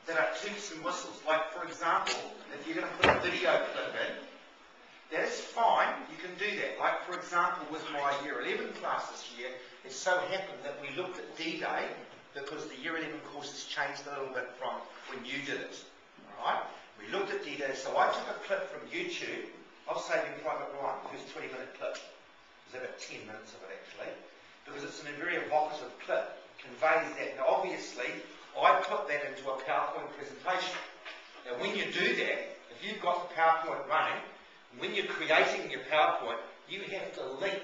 that are toots and whistles. Like, for example, if you're going to put a video clip in, that is fine, you can do that. Like, for example, with my Year 11 class this year, it so happened that we looked at D-Day because the Year 11 course has changed a little bit from when you did it. Alright? We looked at D-Day, so I took a clip from YouTube of Saving Private Ryan, the first 20-minute clip. There's about 10 minutes of it actually, because it's a very evocative clip, conveys that. Now obviously, I put that into a PowerPoint presentation. Now when you do that, if you've got the PowerPoint running, when you're creating your PowerPoint, you have to link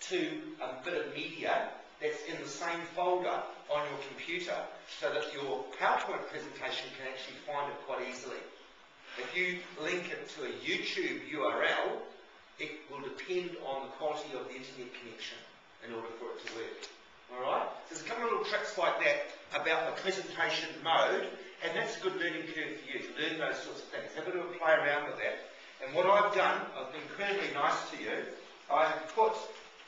to a bit of media that's in the same folder on your computer so that your PowerPoint presentation can actually find it quite easily. If you link it to a YouTube URL, it will depend on the quality of the internet connection in order for it to work. Alright? So there's a couple of little tricks like that about the presentation mode, and that's a good learning curve for you to learn those sorts of things. Have a bit of a play around with that. And what I've done, I've been incredibly nice to you, I've put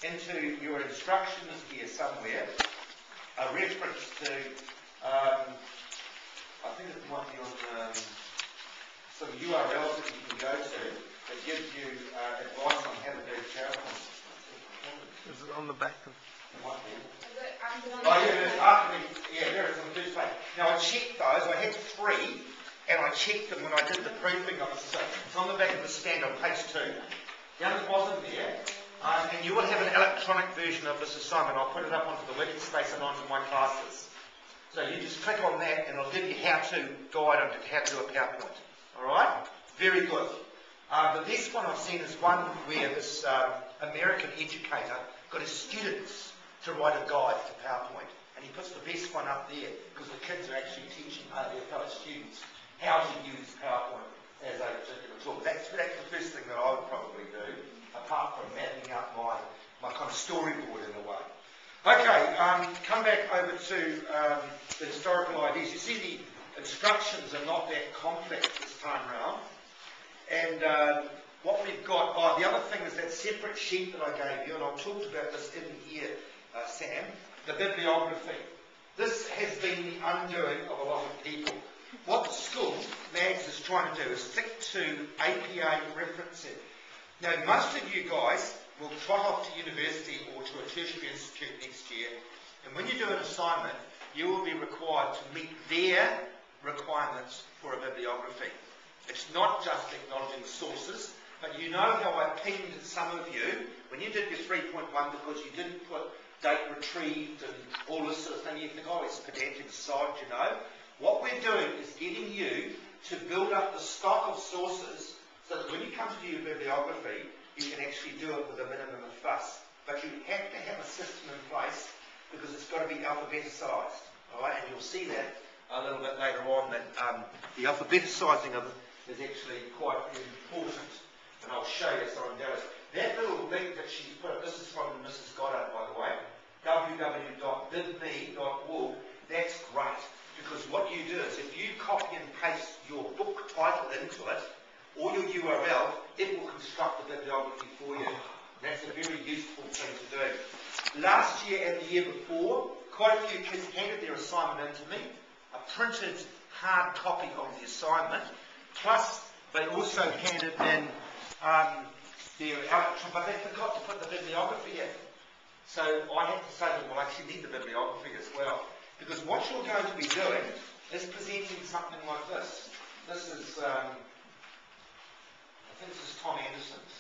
into your instructions here somewhere a reference to, I think it might be on some URLs that you can go to that gives you advice on how to do PowerPoint. Is it on the back of? It might be. Oh yeah, it is. Yeah, there it is on the first page. Now I checked those. I had 3, and I checked them when I did the proofing of it. So it's on the back of the stand on page 2. Down at the bottom there, and you will have an electronic version of this assignment. I'll put it up onto the wiki space and onto my classes. So you just click on that, and it'll give you how-to guide on how to do a PowerPoint. Alright? Very good. The best one I've seen is one where this American educator got his students to write a guide to PowerPoint. And he puts the best one up there because the kids are actually teaching their fellow students how to use PowerPoint as a particular tool. That's the first thing that I would probably do, apart from mapping out my kind of storyboard in a way. Okay, come back over to the historical IDs. You see the instructions are not that complex this time round. And what we've got, the other thing is that separate sheet that I gave you, and I've talked about this in here, Sam, the bibliography. This has been the undoing of a lot of people. What the school, Mags, is trying to do is stick to APA referencing. Now, most of you guys will trot off to university or to a tertiary institute next year, and when you do an assignment, you will be required to meet their requirements for a bibliography. It's not just acknowledging the sources, but you know how I pinged some of you when you did your 3.1 because you didn't put date retrieved and all this sort of thing. You think, oh, it's pedantic sod, you know. What we're doing is getting you to build up the stock of sources so that when you come to do your bibliography, you can actually do it with a minimum of fuss. But you have to have a system in place because it's got to be alphabeticized. All right, and you'll see that a little bit later on, that the alphabeticizing of it is actually quite important. And I'll show you, so I'm embarrassed. That little link that she's put, this is from Mrs. Goddard, by the way, www.bibme.org. That's great, because what you do is if you copy and paste your book title into it, or your URL, it will construct the bibliography for you. That's a very useful thing to do. Last year and the year before, quite a few kids handed their assignment in to me, a printed hard copy of the assignment, plus they also handed in their electron, but they forgot to put the bibliography in. So I had to say to them, well, I actually need the bibliography as well. Because what you're going to be doing is presenting something like this. This is, I think this is Tom Anderson's.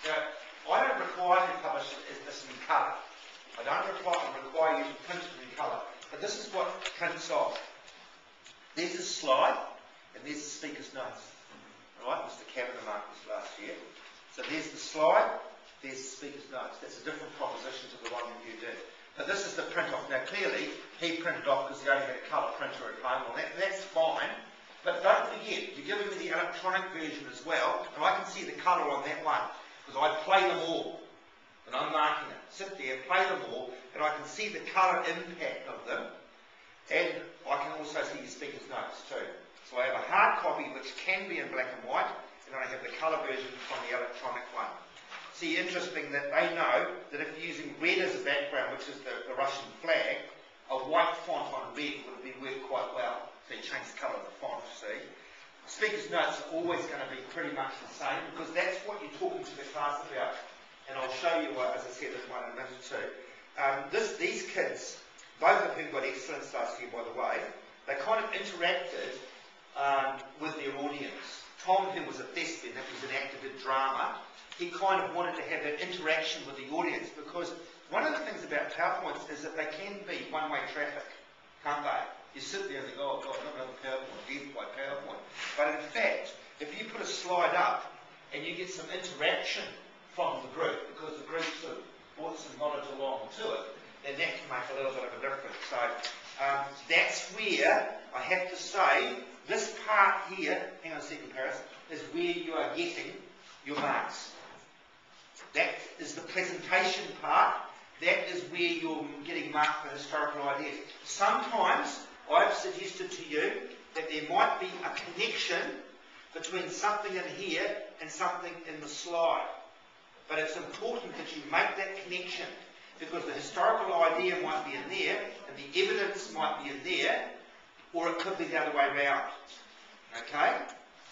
Now, I don't require you to publish this in colour. I don't require you to print it in colour. But this is what prints off. There's a slide, and there's the speaker's notes. Right, Mr. Kavanagh marked this last year. So there's the slide, there's the speaker's notes. That's a different proposition to the one that you did. But this is the print off. Now clearly, he printed off because he only had a colour printer at home. Well, that's fine. But don't forget, you're giving me the electronic version as well, and I can see the colour on that one, because I play them all. And I'm marking it. Sit there, play them all, and I can see the colour impact of them. And I can also see the speaker's notes too. So I have a hard copy which can be in black and white, and then I have the colour version from the electronic one. See, interesting that they know that if you're using red as a background, which is the Russian flag, a white font on red would be worked quite well. So you change the colour of the font, see. Speaker's notes are always going to be pretty much the same because that's what you're talking to the class about. And I'll show you what, as I said, in one minute or two. These kids, both of whom got excellence last year, by the way, they kind of interacted with their audience. Tom, who was a thespian, that was an actor, did drama, he kind of wanted to have that interaction with the audience because one of the things about PowerPoints is that they can be one-way traffic, can't they? You sit there and think, oh God, I've got another PowerPoint, death by PowerPoint. But in fact, if you put a slide up and you get some interaction from the group, because the group sort of brought some knowledge along to it, then that can make a little bit of a difference. So that's where I have to say, this part here, hang on a second, Paris, is where you are getting your marks. That is the presentation part. That is where you're getting marked for historical ideas. Sometimes I've suggested to you that there might be a connection between something in here and something in the slide. But it's important that you make that connection because the historical idea might be in there and the evidence might be in there, or it could be the other way around. Okay?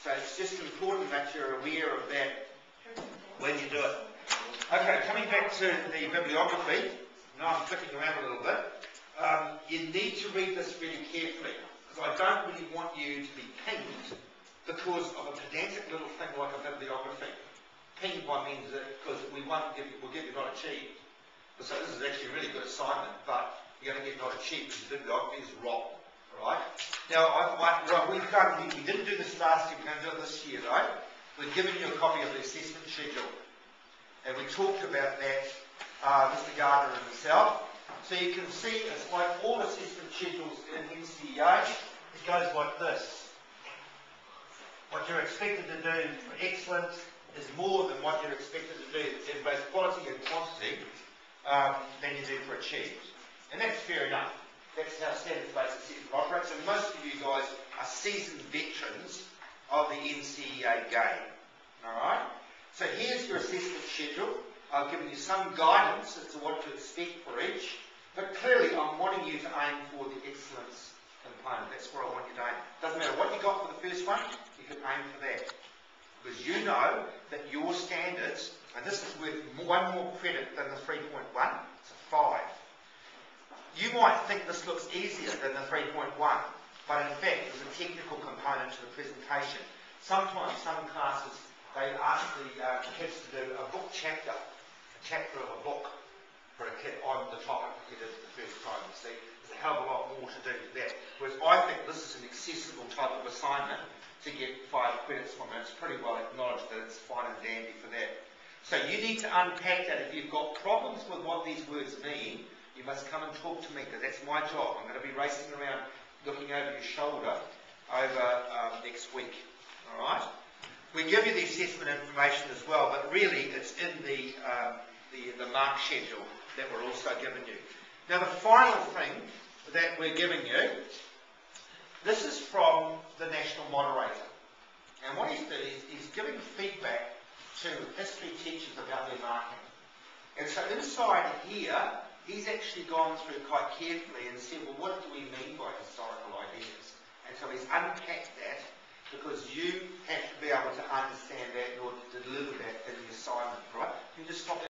So it's just important that you're aware of that when you do it. Okay, coming back to the bibliography. Now I'm flicking around a little bit. You need to read this really carefully because I don't really want you to be pinged because of a pedantic little thing like a bibliography. Pinged by means that because we'll get you not achieved. So this is actually a really good assignment, but you're going to get not achieved because the bibliography is wrong. Right? Now, we didn't do this last year, we're going to do it this year, though. We've given you a copy of the assessment schedule. And we talked about that, Mr. Gardner and myself. So you can see it's like all assessment schedules in NCEA. It goes like this. What you're expected to do for excellence is more than what you're expected to do in both quality and quantity than you do for achieved. And that's fair enough. That's how standards-based assessment operates. And most of you guys are seasoned veterans of the NCEA game. Alright? So here's your assessment schedule. I've given you some guidance as to what to expect for each. But clearly I'm wanting you to aim for the excellence component. That's where I want you to aim. Doesn't matter what you got for the first one, you can aim for that. Because you know that your standards, and this is worth one more credit than the 3.1, it's a 5. You might think this looks easier than the 3.1, but in fact there's a technical component to the presentation. Sometimes some classes, they ask the kids to do a book chapter, a chapter of a book for a kid on the topic that you did the first time. You see, there's a hell of a lot more to do to that. Whereas I think this is an accessible type of assignment to get 5 credits from it. It's pretty well acknowledged that it's fine and dandy for that. So you need to unpack that. If you've got problems with what these words mean, you must come and talk to me because that's my job. I'm going to be racing around looking over your shoulder over next week. Alright? We give you the assessment information as well, but really it's in the mark schedule that we're also giving you. Now the final thing that we're giving you, this is from the National Moderator. And what he's doing is he's giving feedback to history teachers about their marking. And so inside here, he's actually gone through quite carefully and said, well, what do we mean by historical ideas? And so he's unpacked that because you have to be able to understand that in order to deliver that in the assignment, right? You just stop